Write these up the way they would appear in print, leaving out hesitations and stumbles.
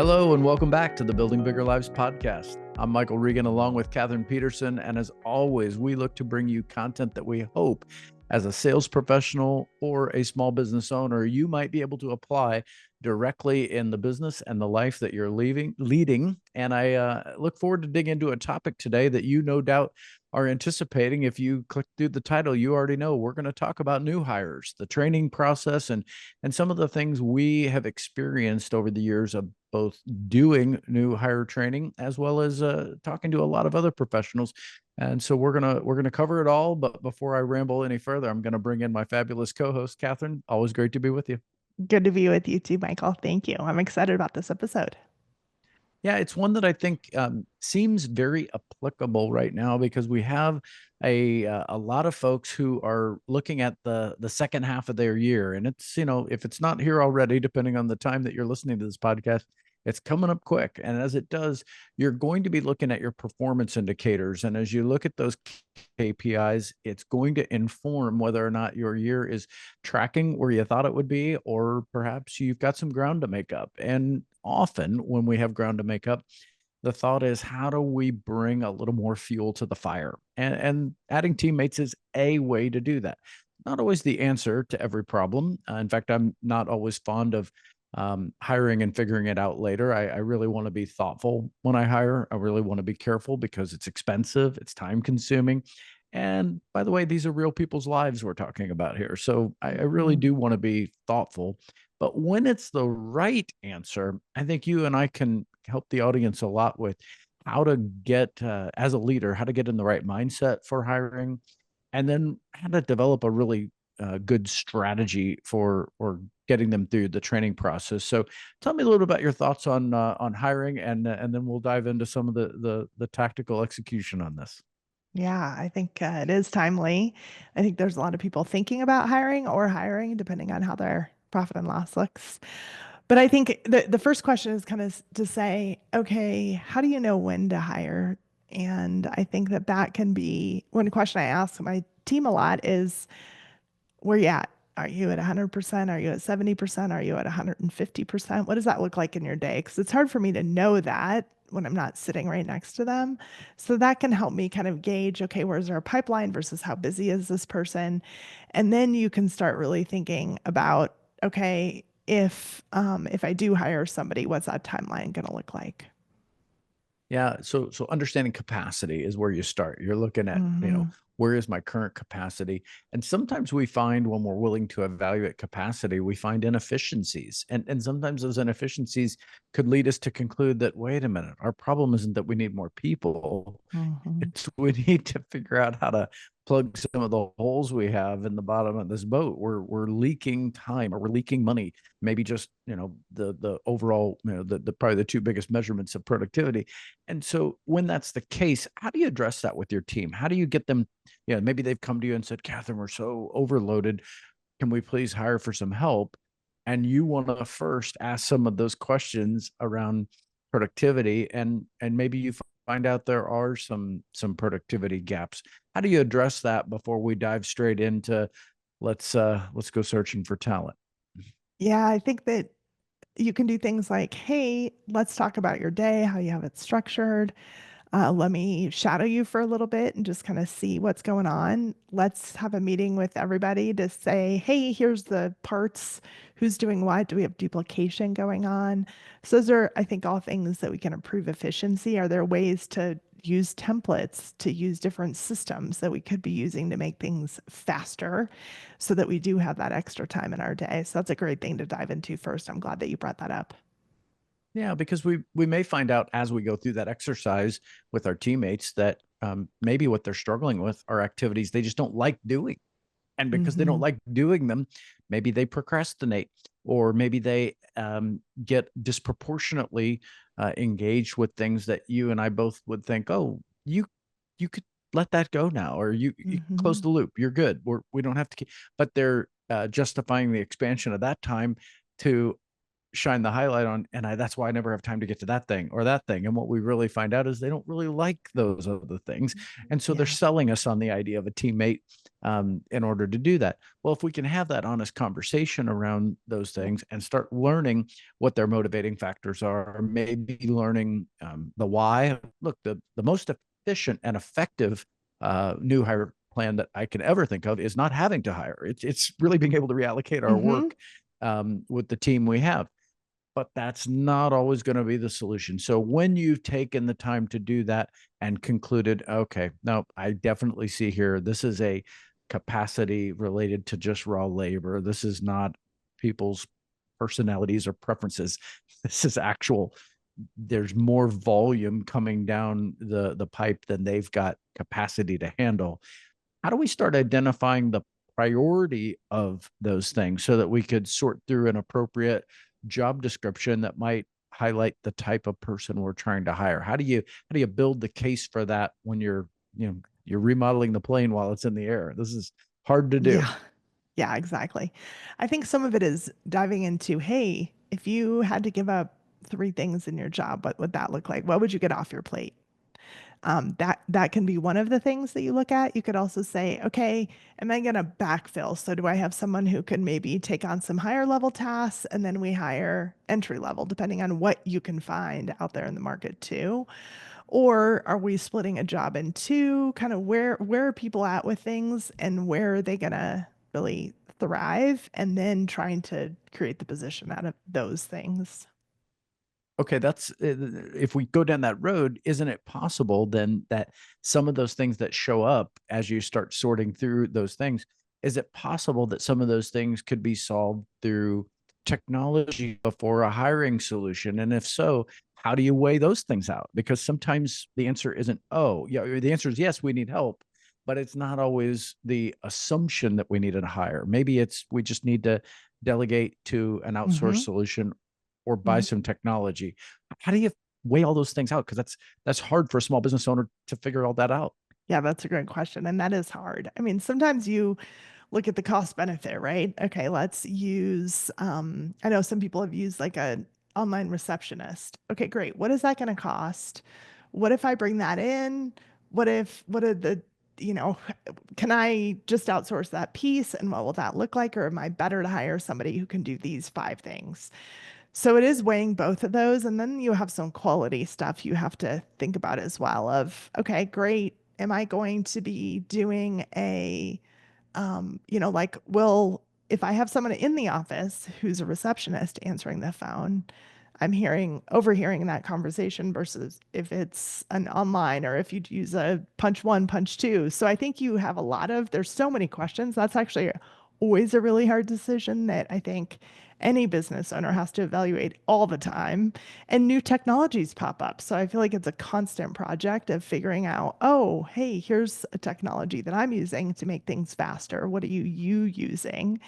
Hello, and welcome back to the Building Bigger Lives podcast. I'm Michael Regan, along with Kathryn Pedersen. And as always, we look to bring you content that we hope as a sales professional or a small business owner, you might be able to apply directly in the business and the life that you're leading. And I look forward to digging into a topic today that you no doubt are anticipating. If you click through the title, you already know we're going to talk about new hires, the training process, and some of the things we have experienced over the years of both doing new hire training as well as talking to a lot of other professionals. And so we're gonna cover it all. But before I ramble any further, I'm gonna bring in my fabulous co-host, Kathryn. Always great to be with you. Good to be with you too, Michael. Thank you. I'm excited about this episode. Yeah, it's one that I think seems very applicable right now because we have a lot of folks who are looking at the second half of their year, and it's, if it's not here already, depending on the time that you're listening to this podcast, it's coming up quick. And as it does, you're going to be looking at your performance indicators, and as you look at those KPIs, it's going to inform whether or not your year is tracking where you thought it would be, or perhaps you've got some ground to make up. And often when we have ground to make up, the thought is, how do we bring a little more fuel to the fire? And adding teammates is a way to do that. Not always the answer to every problem. In fact, I'm not always fond of hiring and figuring it out later. I really want to be thoughtful when I hire. I really want to be careful because it's expensive, it's time consuming. And by the way, these are real people's lives we're talking about here. So I really do want to be thoughtful. But when it's the right answer, I think you and I can help the audience a lot with how to get, as a leader, how to get in the right mindset for hiring, and then how to develop a really good strategy for or getting them through the training process. So, tell me a little about your thoughts on hiring, and then we'll dive into some of the tactical execution on this. Yeah, I think it is timely. I think there's a lot of people thinking about hiring or hiring, depending on how their profit and loss looks. But I think the first question is kind of to say, okay, how do you know when to hire? And I think that can be one question I ask my team a lot is, where you at? Are you at 100%? Are you at 70%? Are you at 150%? What does that look like in your day? Because it's hard for me to know that when I'm not sitting right next to them. So that can help me kind of gauge, okay, where's our pipeline versus how busy is this person? And then you can start really thinking about, okay, if I do hire somebody, what's that timeline going to look like? Yeah. So understanding capacity is where you start. You're looking at, Mm-hmm. where is my current capacity? And sometimes we find when we're willing to evaluate capacity, we find inefficiencies. And sometimes those inefficiencies could lead us to conclude that, wait a minute, our problem isn't that we need more people. Mm-hmm. It's we need to figure out how to plug some of the holes we have in the bottom of this boat. We're leaking time, or we're leaking money. Maybe just, the overall, the probably the two biggest measurements of productivity. And so when that's the case, how do you address that with your team? How do you get them, maybe they've come to you and said, Kathryn, we're so overloaded. Can we please hire for some help? And you want to first ask some of those questions around productivity, and maybe you find out there are some productivity gaps. How do you address that before we dive straight into let's go searching for talent? Yeah, I think that you can do things like, hey, let's talk about your day, how you have it structured. Let me shadow you for a little bit and just kind of see what's going on. Let's have a meeting with everybody to say, hey, here's the parts, who's doing what? Do we have duplication going on? So those are, I think, all things that we can improve efficiency. Are there ways to use templates, to use different systems that we could be using to make things faster so that we do have that extra time in our day? So that's a great thing to dive into first. I'm glad that you brought that up. Yeah, because we may find out as we go through that exercise with our teammates that maybe what they're struggling with are activities they just don't like doing. And because they don't Mm-hmm. like doing them, maybe they procrastinate, or maybe they get disproportionately engaged with things that you and I both would think, oh, you could let that go now, or you close Mm-hmm. the loop, you're good. We don't have to keep, but they're justifying the expansion of that time to shine the highlight on, and that's why I never have time to get to that thing or that thing. And what we really find out is they don't really like those other things, and so they're Yeah. selling us on the idea of a teammate in order to do that. Well, if we can have that honest conversation around those things and start learning what their motivating factors are, maybe learning the why. Look, the most efficient and effective new hire plan that I can ever think of is not having to hire. It's really being able to reallocate our Hmm. work with the team we have. But that's not always going to be the solution. So when you've taken the time to do that and concluded, okay, no, I definitely see here, this is a capacity related to just raw labor. This is not people's personalities or preferences. This is actual, there's more volume coming down the pipe than they've got capacity to handle. How do we start identifying the priority of those things so that we could sort through an appropriate job description that might highlight the type of person we're trying to hire? How do you build the case for that when you're remodeling the plane while it's in the air? This is hard to do. Yeah. Yeah, exactly. I think some of it is diving into, hey, if you had to give up three things in your job, what would that look like? What would you get off your plate? That can be one of the things that you look at. You could also say, okay, am I going to backfill? So do I have someone who can maybe take on some higher level tasks, and then we hire entry level, depending on what you can find out there in the market too? Or are we splitting a job in two? Kind of where are people at with things, and where are they gonna really thrive? And then trying to create the position out of those things. Okay, that's if we go down that road, isn't it possible then that some of those things that show up as you start sorting through those things, is it possible that some of those things could be solved through technology before a hiring solution? And if so, how do you weigh those things out? Because sometimes the answer isn't, oh, yeah, the answer is yes, we need help, but it's not always the assumption that we need to hire. Maybe it's we just need to delegate to an outsourced Hmm. solution or buy Hmm. some technology. How do you weigh all those things out? Because that's hard for a small business owner to figure all that out. Yeah, that's a great question. And that is hard. I mean, sometimes you look at the cost benefit, right? Okay, let's use, I know some people have used like a online receptionist. Okay, great. What is that going to cost? What if I bring that in? What are the, you know, can I just outsource that piece, and what will that look like? Or am I better to hire somebody who can do these five things? So it is weighing both of those. And then you have some quality stuff you have to think about as well of, okay, great. Am I going to be doing a, like, if I have someone in the office who's a receptionist answering the phone, I'm overhearing that conversation versus if it's an online or if you use a punch one, punch two. So I think there's so many questions. That's actually always a really hard decision that I think any business owner has to evaluate all the time. And new technologies pop up. So I feel like it's a constant project of figuring out, oh, hey, here's a technology that I'm using to make things faster. What are you using?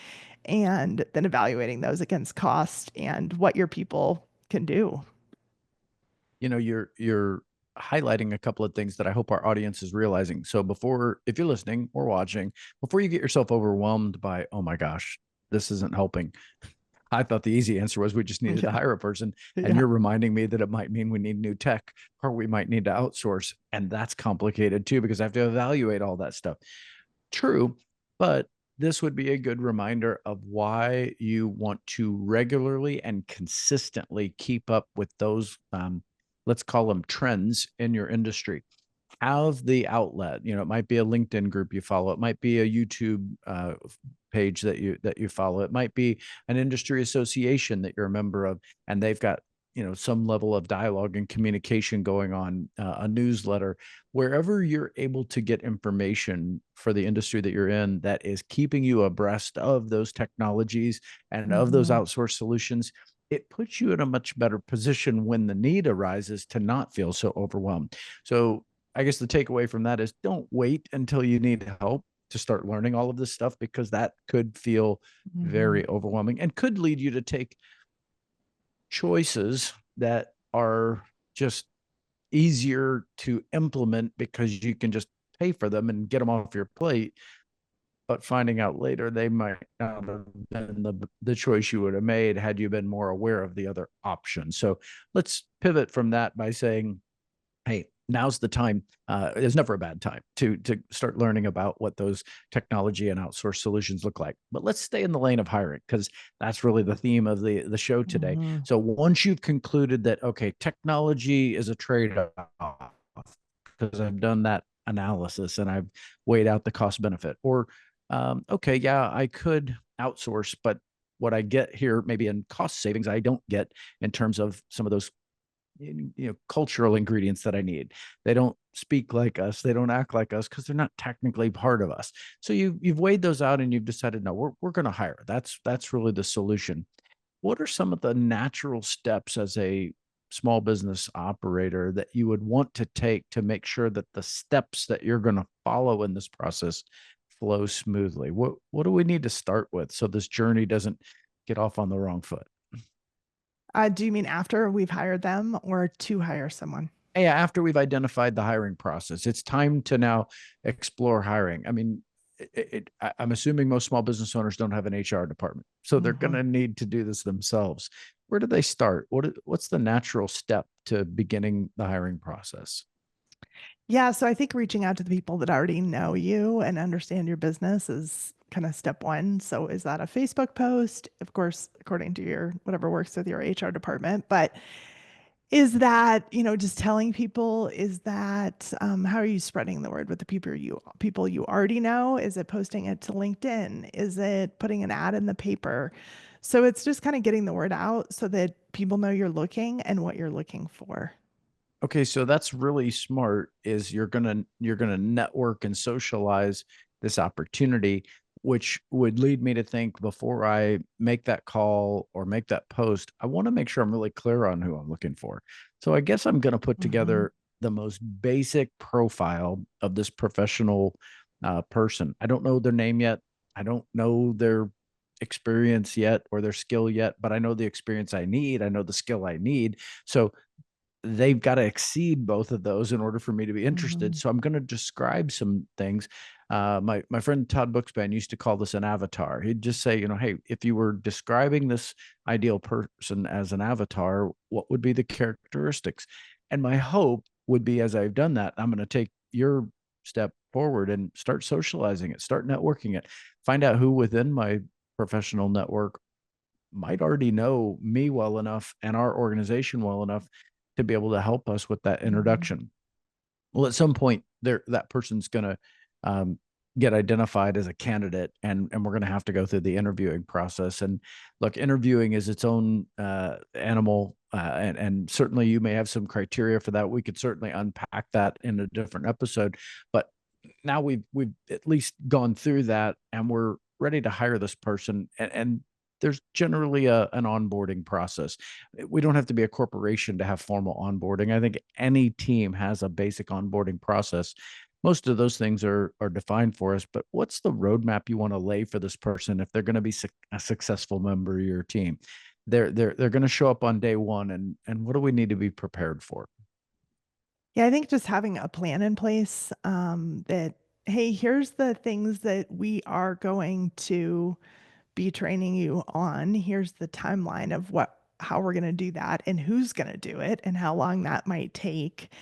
And then evaluating those against cost and what your people can do. You're highlighting a couple of things that I hope our audience is realizing. So before, if you're listening or watching, before you get yourself overwhelmed by, oh my gosh, this isn't helping. I thought the easy answer was we just needed to Yeah. hire a person. And Yeah. you're reminding me that it might mean we need new tech or we might need to outsource. And that's complicated too, because I have to evaluate all that stuff. True, but this would be a good reminder of why you want to regularly and consistently keep up with those, let's call them trends in your industry. Have the outlet. It might be a LinkedIn group you follow. It might be a YouTube page that you follow. It might be an industry association that you're a member of, and they've got some level of dialogue and communication going on, a newsletter, wherever you're able to get information for the industry that you're in that is keeping you abreast of those technologies and of those Hmm. outsourced solutions. It puts you in a much better position when the need arises to not feel so overwhelmed. So I guess the takeaway from that is don't wait until you need help to start learning all of this stuff, because that could feel Hmm. very overwhelming and could lead you to take choices that are just easier to implement because you can just pay for them and get them off your plate but finding out later they might not have been the choice you would have made had you been more aware of the other options. So let's pivot from that by saying, hey, now's the time. There's never a bad time to start learning about what those technology and outsource solutions look like. But let's stay in the lane of hiring because that's really the theme of the show today. Mm-hmm. So once you've concluded that okay, technology is a trade-off because I've done that analysis and I've weighed out the cost benefit, or okay, yeah, I could outsource, but what I get here maybe in cost savings, I don't get in terms of some of those cultural ingredients that I need. They don't speak like us, they don't act like us because they're not technically part of us. So you've weighed those out and you've decided no, we're going to hire. That's really the solution. What are some of the natural steps as a small business operator that you would want to take to make sure that the steps that you're going to follow in this process flow smoothly? What do we need to start with so this journey doesn't get off on the wrong foot? Do you mean after we've hired them or to hire someone? Yeah, after we've identified the hiring process, it's time to now explore hiring. I mean, I'm assuming most small business owners don't have an HR department, so they're going Mhm. to need to do this themselves. Where do they start? What's the natural step to beginning the hiring process? Yeah, so I think reaching out to the people that already know you and understand your business is kind of step one. So is that a Facebook post? Of course, according to your whatever works with your HR department, but is that, just telling people, is that how are you spreading the word with the people you already know? Is it posting it to LinkedIn? Is it putting an ad in the paper? So it's just kind of getting the word out so that people know you're looking and what you're looking for. Okay, so that's really smart is you're gonna network and socialize this opportunity, which would lead me to think before I make that call or make that post, I want to make sure I'm really clear on who I'm looking for. So I guess I'm gonna put Mhm. together the most basic profile of this professional person. I don't know their name yet. I don't know their experience yet or their skill yet, but I know the experience I need. I know the skill I need. So they've got to exceed both of those in order for me to be interested. Mhm. So I'm going to describe some things. My friend Todd Bookspan used to call this an avatar. He'd just say, hey, if you were describing this ideal person as an avatar, what would be the characteristics? And my hope would be, as I've done that, I'm going to take your step forward and start socializing it, start networking it, find out who within my professional network might already know me well enough and our organization well enough to be able to help us with that Mhm. introduction. Well, at some point, there that person's going to um, get identified as a candidate, and we're going to have to go through the interviewing process. And look, interviewing is its own animal, and certainly you may have some criteria for that. We could certainly unpack that in a different episode, but now we've at least gone through that, and we're ready to hire this person, and there's generally an onboarding process. We don't have to be a corporation to have formal onboarding. I think any team has a basic onboarding process. Most of those things are defined for us, but what's the roadmap you want to lay for this person if they're going to be a successful member of your team? They're going to show up on day one, and what do we need to be prepared for? Yeah, I think just having a plan in place that, hey, here's the things that we are going to be training you on. Here's the timeline of how we're going to do that and who's going to do it and how long that might take.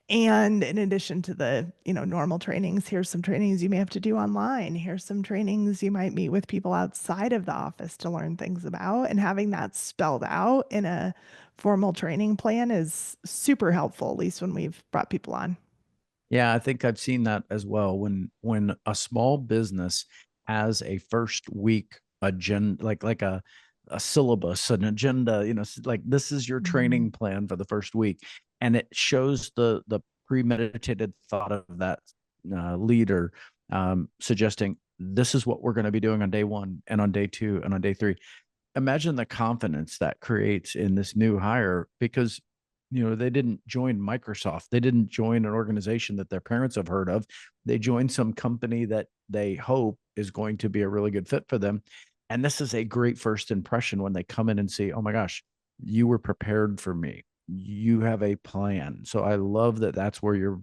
And in addition to the, normal trainings, here's some trainings you may have to do online. Here's some trainings you might meet with people outside of the office to learn things about. And having that spelled out in a formal training plan is super helpful, at least when we've brought people on. Yeah, I think I've seen that as well. When a small business has a first week agenda, like a syllabus, an agenda, like this is your Mhm. training plan for the first week, and it shows the premeditated thought of that leader, suggesting this is what we're going to be doing on day one and on day two and on day three. Imagine the confidence that creates in this new hire because they didn't join Microsoft, they didn't join an organization that their parents have heard of, they joined some company that they hope is going to be a really good fit for them. And this is a great first impression when they come in and see, oh my gosh, you were prepared for me, you have a plan. So I love that that's where you're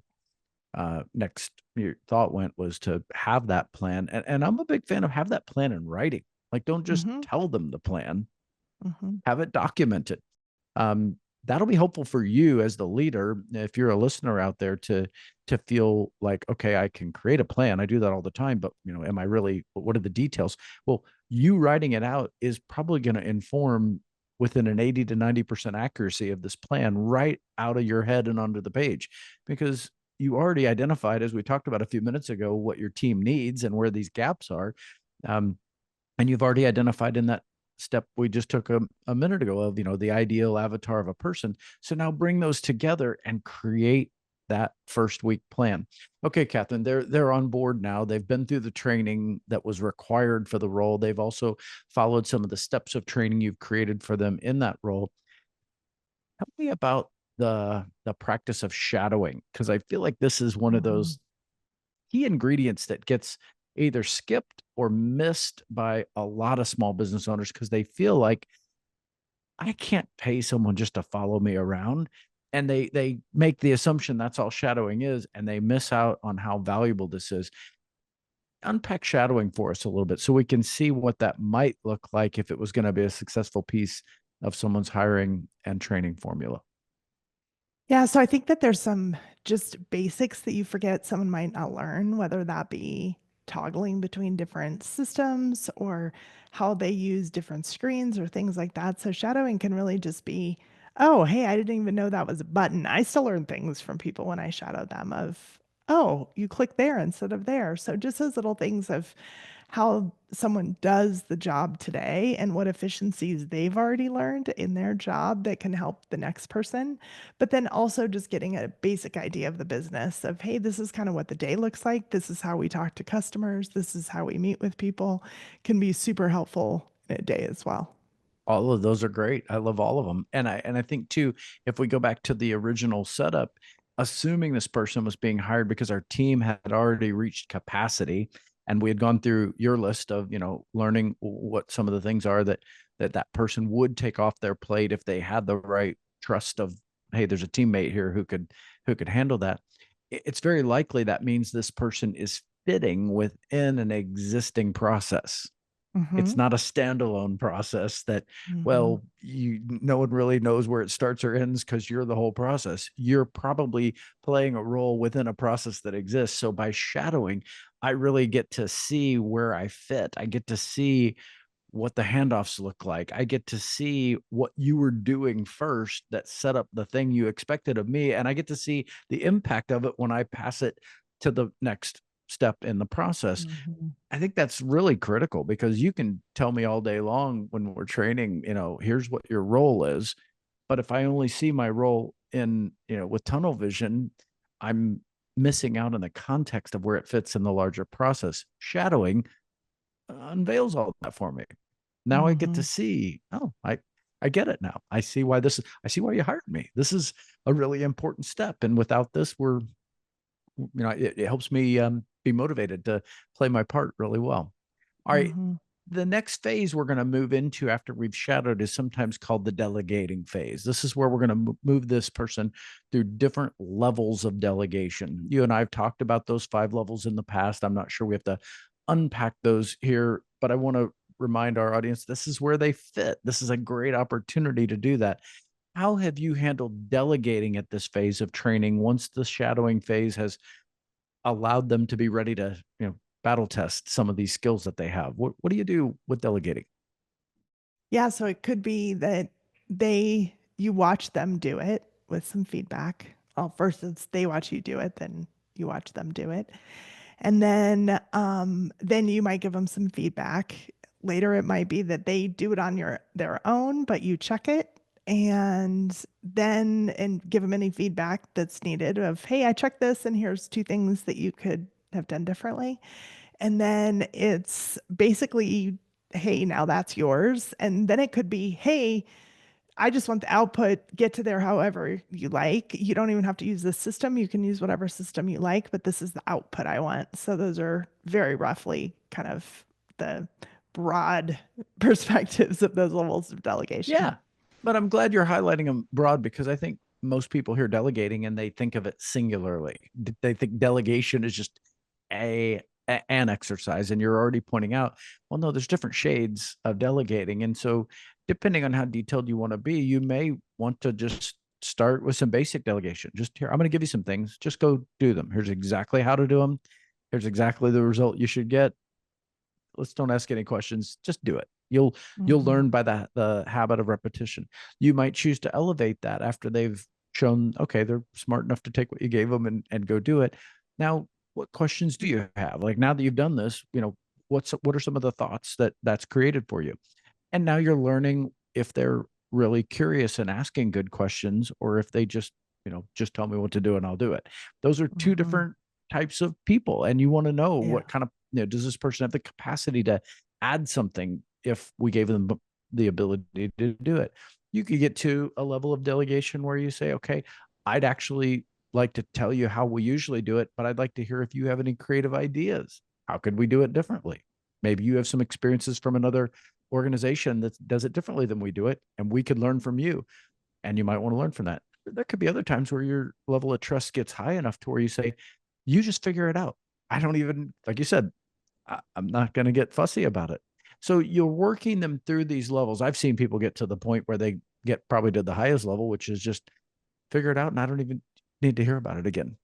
next your thought went was to have that plan. And I'm a big fan of have that plan in writing. Like, don't just Mm-hmm. tell them the plan, Mm-hmm. have it documented. Um, that'll be helpful for you as the leader if you're a listener out there to feel like, okay, I can create a plan. I do that all the time, but am I really, what are the details? Well, you writing it out is probably going to inform within an 80 to 90% accuracy of this plan right out of your head and onto the page, because you already identified, as we talked about a few minutes ago, what your team needs and where these gaps are. um, and you've already identified in that step we just took a minute ago of the ideal avatar of a person. So now bring those together and create that first week plan. Okay, Kathryn, they're on board now. They've been through the training that was required for the role. They've also followed some of the steps of training you've created for them in that role. Tell me about the practice of shadowing, because I feel like this is one of Mm-hmm. those key ingredients that gets either skipped or missed by a lot of small business owners because they feel like I can't pay someone just to follow me around. And they make the assumption that's all shadowing is, and they miss out on how valuable this is. Unpack shadowing for us a little bit so we can see what that might look like if it was going to be a successful piece of someone's hiring and training formula. Yeah, so I think that there's some just basics that you forget someone might not learn, whether that be toggling between different systems or how they use different screens or things like that. So shadowing can really just be, oh, hey, I didn't even know that was a button. I still learn things from people when I shadow them of, oh, you click there instead of there. So just those little things of how someone does the job today and what efficiencies they've already learned in their job that can help the next person. But then also just getting a basic idea of the business of, hey, this is kind of what the day looks like. This is how we talk to customers. This is how we meet with people can be super helpful in a day as well. All of those are great. I love all of them. And I think too, if we go back to the original setup, assuming this person was being hired because our team had already reached capacity and we had gone through your list of, learning what some of the things are that person would take off their plate if they had the right trust of, hey, there's a teammate here who could handle that. It's very likely that means this person is fitting within an existing process. It's Mm-hmm. not a standalone process that, Mm-hmm. well, no one really knows where it starts or ends because you're the whole process. You're probably playing a role within a process that exists. So by shadowing, I really get to see where I fit. I get to see what the handoffs look like. I get to see what you were doing first that set up the thing you expected of me. And I get to see the impact of it when I pass it to the next step in the process. Mm-hmm. I think that's really critical because you can tell me all day long when we're training, here's what your role is. But if I only see my role in, with tunnel vision, I'm missing out on the context of where it fits in the larger process. Shadowing unveils all that for me. Now I get Mm-hmm. to see, oh, I get it now. I see why you hired me. This is a really important step. And without this, it helps me be motivated to play my part really well. All right. Mm-hmm. The next phase we're going to move into after we've shadowed is sometimes called the delegating phase. This is where we're going to move this person through different levels of delegation. You and I have talked about those 5 levels in the past. I'm not sure we have to unpack those here, but I want to remind our audience this is where they fit. This is a great opportunity to do that. How have you handled delegating at this phase of training once the shadowing phase has allowed them to be ready to, battle test some of these skills that they have? What do you do with delegating? Yeah, so it could be that you watch them do it with some feedback. Well, first it's they watch you do it, then you watch them do it. And then you might give them some feedback. Later it might be that they do it on their own, but you check it and give them any feedback that's needed of, hey, I checked this and here's 2 things that you could have done differently. And then it's basically, hey, now that's yours. And then it could be, hey, I just want the output, get to there however you like. You don't even have to use this system. You can use whatever system you like, but this is the output I want. So those are very roughly kind of the broad perspectives of those levels of delegation. Yeah. But I'm glad you're highlighting them broad because I think most people hear delegating and they think of it singularly. They think delegation is just an exercise, and you're already pointing out, well, no, there's different shades of delegating. And so depending on how detailed you want to be, you may want to just start with some basic delegation. Just here, I'm going to give you some things, just go do them. Here's exactly how to do them. Here's exactly the result you should get. Let's don't ask any questions, just do it. You'll Hmm. learn by the habit of repetition. You might choose to elevate that after they've shown, okay, they're smart enough to take what you gave them and go do it. Now, what questions do you have? Like, now that you've done this, what are some of the thoughts that's created for you? And now you're learning if they're really curious and asking good questions, or if they just tell me what to do and I'll do it. Those are two Hmm. different types of people. And you want to know Yeah. what kind of, does this person have the capacity to add something if we gave them the ability to do it? You could get to a level of delegation where you say, okay, I'd actually like to tell you how we usually do it, but I'd like to hear if you have any creative ideas. How could we do it differently? Maybe you have some experiences from another organization that does it differently than we do it, and we could learn from you, and you might want to learn from that. There could be other times where your level of trust gets high enough to where you say, you just figure it out. I don't even, like you said, I'm not going to get fussy about it. So you're working them through these levels. I've seen people get to the point where they get probably to the highest level, which is just figure it out, and I don't even need to hear about it again.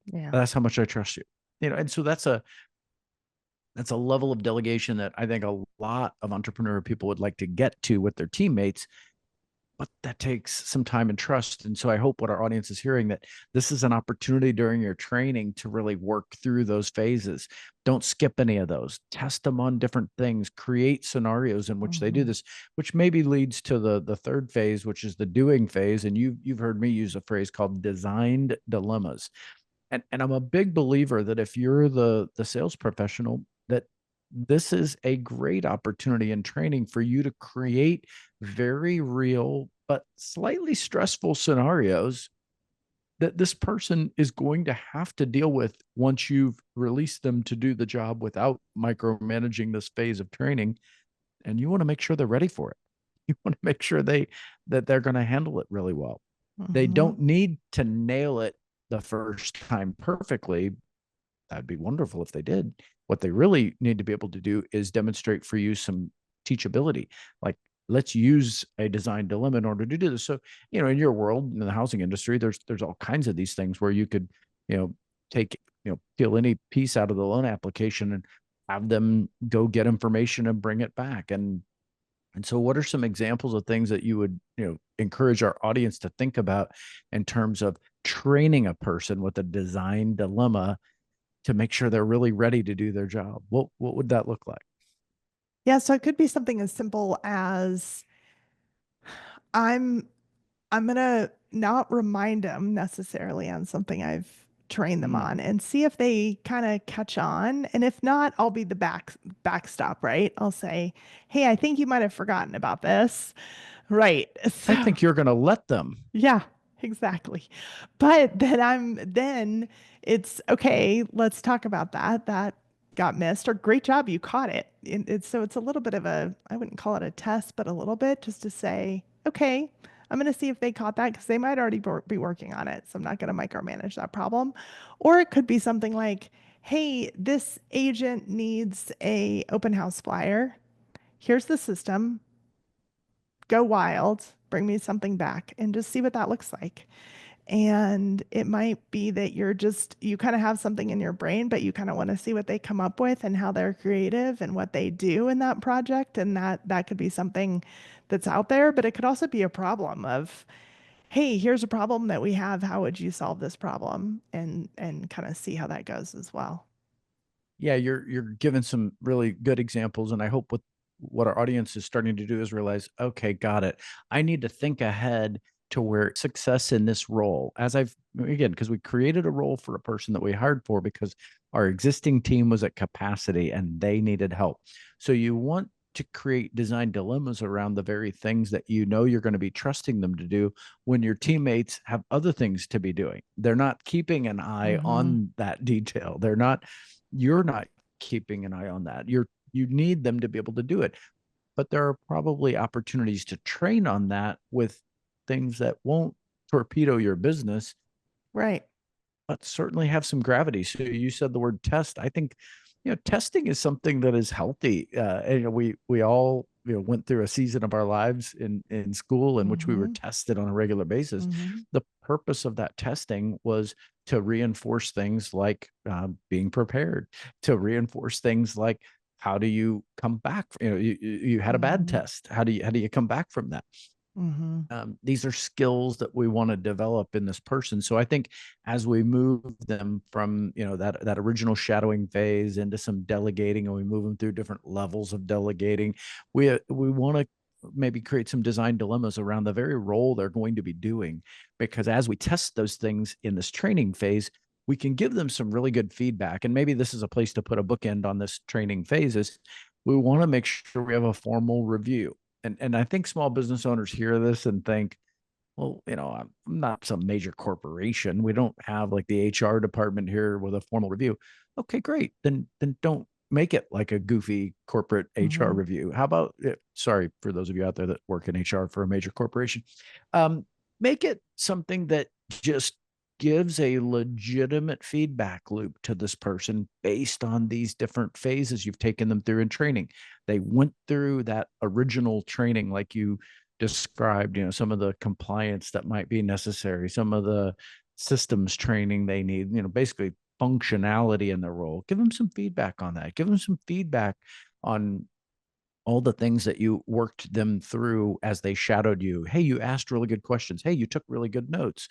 Yeah. That's how much I trust you. And so that's a level of delegation that I think a lot of entrepreneur people would like to get to with their teammates, but that takes some time and trust. And so I hope what our audience is hearing, that this is an opportunity during your training to really work through those phases. Don't skip any of those. Test them on different things. Create scenarios in which they do Hmm. this, which maybe leads to the third phase, which is the doing phase. And you've heard me use a phrase called designed dilemmas. And I'm a big believer that if you're the sales professional, that this is a great opportunity in training for you to create very real but slightly stressful scenarios that this person is going to have to deal with once you've released them to do the job without micromanaging this phase of training. And you want to make sure they're ready for it. You want to make sure they're going to handle it really well. They Hmm. don't need to nail it the first time perfectly. That'd be wonderful if they did. What they really need to be able to do is demonstrate for you some teachability. Like, let's use a design dilemma in order to do this. So, in your world, in the housing industry, there's all kinds of these things where you could, take, peel any piece out of the loan application and have them go get information and bring it back. And so what are some examples of things that you would, encourage our audience to think about in terms of training a person with a design dilemma to make sure they're really ready to do their job? What would that look like? Yeah. So it could be something as simple as I'm I'm gonna not remind them necessarily on something I've trained them Mm. on and see if they kind of catch on. And if not, I'll be the backstop, right? I'll say, "Hey, I think you might have forgotten about this." Right. I So think you're going to let them. yeah, exactly. But then it's okay, let's talk about that. That got missed, or great job, you caught it. So it's a little bit of a, I wouldn't call it a test, but a little bit just to say, okay, I'm going to see if they caught that because they might already be working on it. So I'm not going to micromanage that problem. Or it could be something like, hey, this agent needs a open house flyer. Here's the system. Go wild, bring me something back and just see what that looks like. And it might be that you kind of have something in your brain, but you kind of want to see what they come up with and how they're creative and what they do in that project. And that could be something that's out there, but it could also be a problem of, hey, here's a problem that we have. How would you solve this problem? And kind of see how that goes as well. Yeah, you're giving some really good examples, and I hope what our audience is starting to do is realize, okay, got it. I need to think ahead to where success in this role, as I've again, because we created a role for a person that we hired for because our existing team was at capacity and they needed help. So you want to create design dilemmas around the very things that you're going to be trusting them to do when your teammates have other things to be doing. They're not keeping an eye Hmm. on that detail. You're not keeping an eye on that. You need them to be able to do it. But there are probably opportunities to train on that with things that won't torpedo your business, Right. but certainly have some gravity. So you said the word test. I think, testing is something that is healthy. And, we all, went through a season of our lives in school in which we were Mm-hmm. tested on a regular basis. Mm-hmm. The purpose of that testing was to reinforce things like being prepared, to reinforce things like how do you come back? You had a bad Mm-hmm. test. How do you come back from that? Mm-hmm. These are skills that we want to develop in this person. So I think as we move them from that original shadowing phase into some delegating, and we move them through different levels of delegating, we want to maybe create some design dilemmas around the very role they're going to be doing, because as we test those things in this training phase, we can give them some really good feedback. And maybe this is a place to put a bookend on this training phase. Is we want to make sure we have a formal review. And I think small business owners hear this and think, well, I'm not some major corporation. We don't have like the HR department here with a formal review. Okay, great. Then don't make it like a goofy corporate HR Mm-hmm. review. How about sorry for those of you out there that work in HR for a major corporation. Um, Make it something that just gives a legitimate feedback loop to this person based on these different phases you've taken them through in training. They went through that original training like you described, some of the compliance that might be necessary, some of the systems training they need, basically functionality in their role. Give them some feedback on that. Give them some feedback on all the things that you worked them through as they shadowed you. Hey, you asked really good questions. Hey, you took really good notes.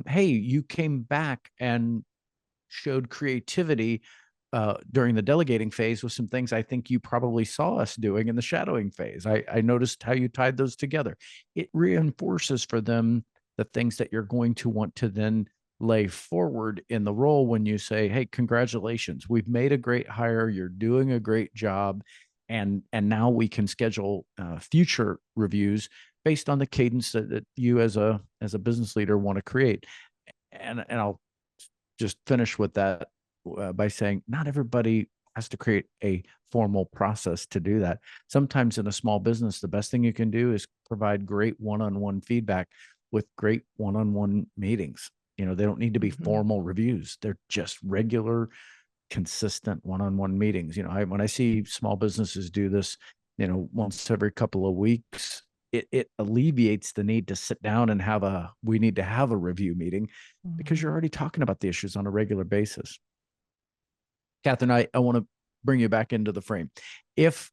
Hey, you came back and showed creativity during the delegating phase with some things I think you probably saw us doing in the shadowing phase. I noticed how you tied those together. It reinforces for them the things that you're going to want to then lay forward in the role when you say, hey, congratulations, we've made a great hire, you're doing a great job, and now we can schedule future reviews based on the cadence that you as a business leader want to create. And I'll just finish with that by saying not everybody has to create a formal process to do that. Sometimes in a small business, the best thing you can do is provide great one-on-one feedback with great one-on-one meetings. They don't need to be Mm-hmm. formal reviews. They're just regular, consistent one-on-one meetings. When I see small businesses do this, once every couple of weeks, it alleviates the need to sit down and we need to have a review meeting, because Mm-hmm. you're already talking about the issues on a regular basis. Kathryn, I want to bring you back into the frame. If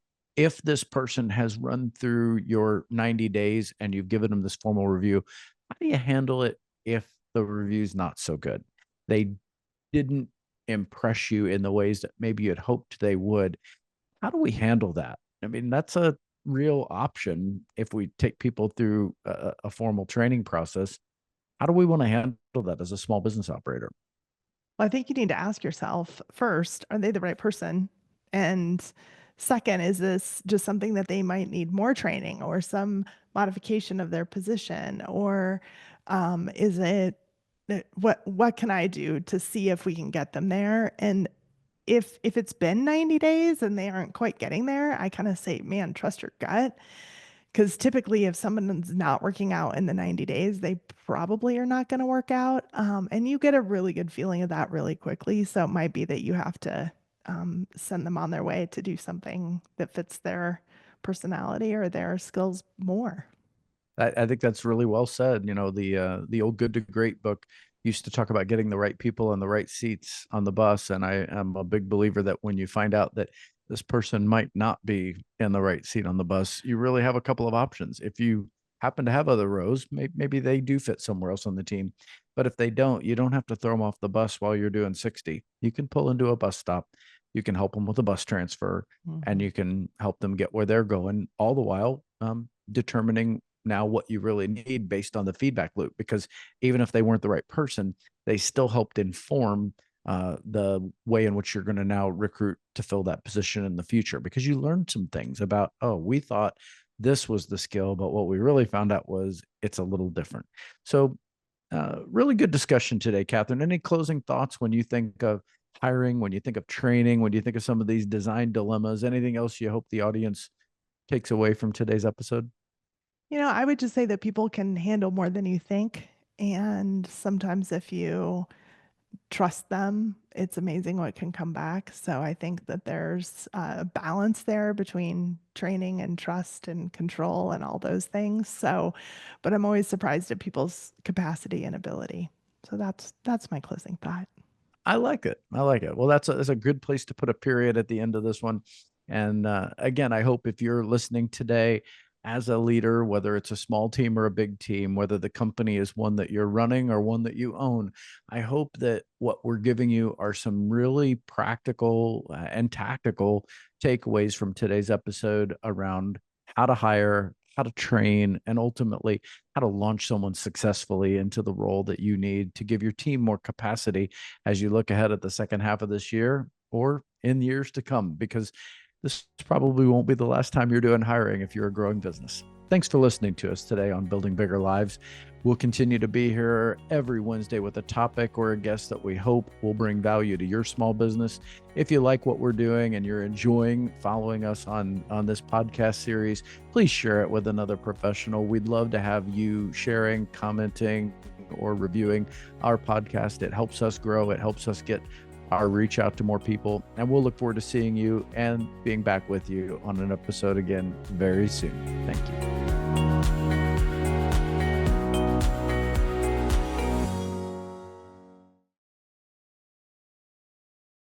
this person has run through your 90 days and you've given them this formal review, how do you handle it if the review's not so good? They didn't impress you in the ways that maybe you had hoped they would. How do we handle that? I mean, that's a real option if we take people through a formal training process. How do we want to handle that as a small business operator? Well, I think you need to ask yourself first, are they the right person? And second, is this just something that they might need more training or some modification of their position? Or is it what can I do to see if we can get them there? And if it's been 90 days and they aren't quite getting there, I kind of say, man, trust your gut. Because typically, if someone's not working out in the 90 days, they probably are not going to work out. And you get a really good feeling of that really quickly. So it might be that you have to send them on their way to do something that fits their personality or their skills more. I think that's really well said. The old Good to Great book used to talk about getting the right people in the right seats on the bus. And I am a big believer that when you find out that this person might not be in the right seat on the bus, you really have a couple of options. If you happen to have other rows, maybe they do fit somewhere else on the team. But if they don't, you don't have to throw them off the bus while you're doing 60. You can pull into a bus stop. You can help them with a bus transfer, and Hmm. you can help them get where they're going, all the while determining now what you really need based on the feedback loop. Because even if they weren't the right person, they still helped inform the way in which you're going to now recruit to fill that position in the future, because you learned some things about, oh, we thought this was the skill, but what we really found out was it's a little different. So really good discussion today, Kathryn. Any closing thoughts when you think of hiring, when you think of training, when you think of some of these design dilemmas? Anything else you hope the audience takes away from today's episode? I would just say that people can handle more than you think. And sometimes if you trust them, it's amazing what can come back. So I think that there's a balance there between training and trust and control and all those things. So, but I'm always surprised at people's capacity and ability. So that's my closing thought. I like it. I like it. Well, that's a good place to put a period at the end of this one. And again, I hope if you're listening today as a leader, whether it's a small team or a big team, whether the company is one that you're running or one that you own, I hope that what we're giving you are some really practical and tactical takeaways from today's episode around how to hire, how to train, and ultimately how to launch someone successfully into the role that you need to give your team more capacity as you look ahead at the second half of this year or in years to come, because this probably won't be the last time you're doing hiring if you're a growing business. Thanks for listening to us today on Building Bigger Lives. We'll continue to be here every Wednesday with a topic or a guest that we hope will bring value to your small business. If you like what we're doing and you're enjoying following us on this podcast series, please share it with another professional. We'd love to have you sharing, commenting, or reviewing our podcast. It helps us grow. It helps us get our reach out to more people. And we'll look forward to seeing you and being back with you on an episode again very soon. Thank you.